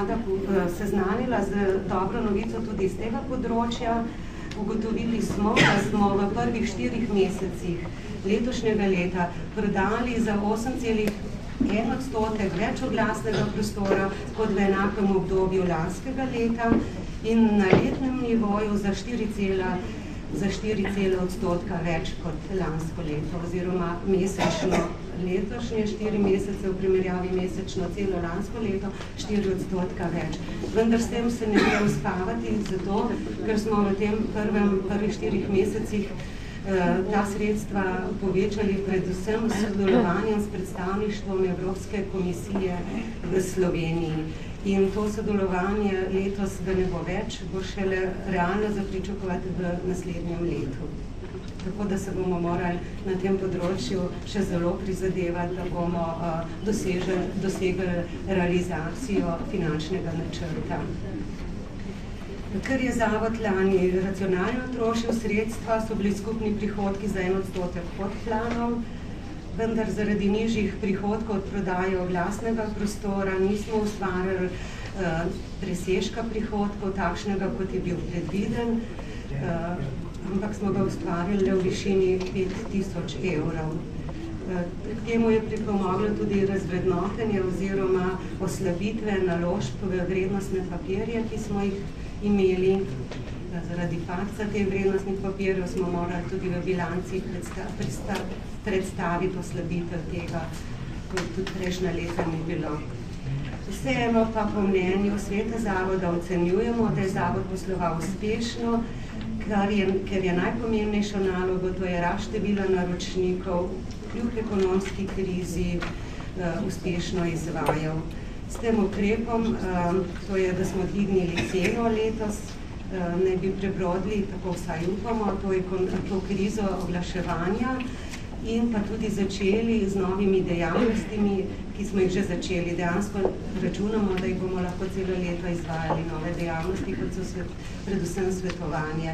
rada seznanila z dobro novico tudi iz tega področja. Ugotovili smo, da smo v prvih 4 mesecih letošnjega leta prodali za 8,1% več oglasnega prostora kot v enakem obdobju lanskega leta in na letnem nivoju za 4,% več kot lansko leto, oziroma mesečno letošnje 4 mesece v primerjavi mesečno celo lansko leto 4% več. Vendar s tem se ne gre uspavati, zato ker smo v tem prvih 4 mesecih ta sredstva povečali predvsem s sodelovanjem s predstavništvom Evropske komisije v Sloveniji. In to sodelovanje letos, da ne bo več, bo šele realno zapričakovati v naslednjem letu. Tako da se bomo morali na tem področju še zelo prizadevati, da bomo dosegli realizacijo finančnega načrta. Ker je zavod lani racionalno trošil sredstva, so bili skupni prihodki za 1% pod planom, vendar zaradi nižjih prihodkov od prodaje oglasnega prostora nismo ustvarili presežka prihodkov, takšnega, kot je bil predviden, ampak smo ga ustvarili v višini 5.000 evrov. K temu je pripomoglo tudi razvrednotenje oziroma oslabitve naložb v vrednostne papirje, ki smo jih imeli. Zaradi padca teh vrednostnih papirjev smo morali tudi v bilanci predstaviti oslabitev tega, kot tudi prejšnja leta ni bilo. Vseeno pa po mnenju sveta zavoda ocenjujemo, da je zavod posloval uspešno, ker je najpomembnejšo nalogo, to je rast števila naročnikov, kljub ekonomski krizi uspešno izvajal. S tem ukrepom, to je, da smo dvignili ceno letos, ne bi prebrodili, tako vsaj upamo, to krizo oglaševanja in pa tudi začeli z novimi dejavnostmi, ki smo jih že začeli. Dejansko računamo, da jih bomo lahko celo leto izvajali nove dejavnosti, kot so predvsem svetovanje,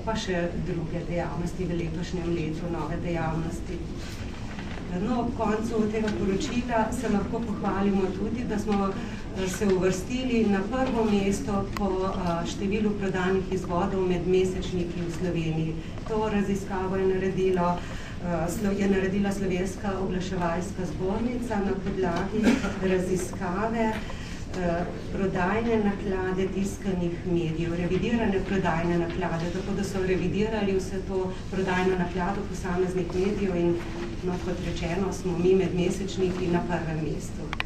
pa še druge dejavnosti v letošnjem letu, nove dejavnosti. No, ob koncu tega poročila se lahko pohvalimo tudi, da smo se uvrstili na prvo mesto po številu prodanih izvodov med mesečniki v Sloveniji. To raziskavo je naredila Slovenska oglaševalska zbornica na podlagi raziskave prodajne naklade tiskanih medijev, revidirane prodajne naklade, tako da so revidirali vse to prodajno naklado posameznih medijev in, kot rečeno, smo mi med mesečniki na prvem mestu.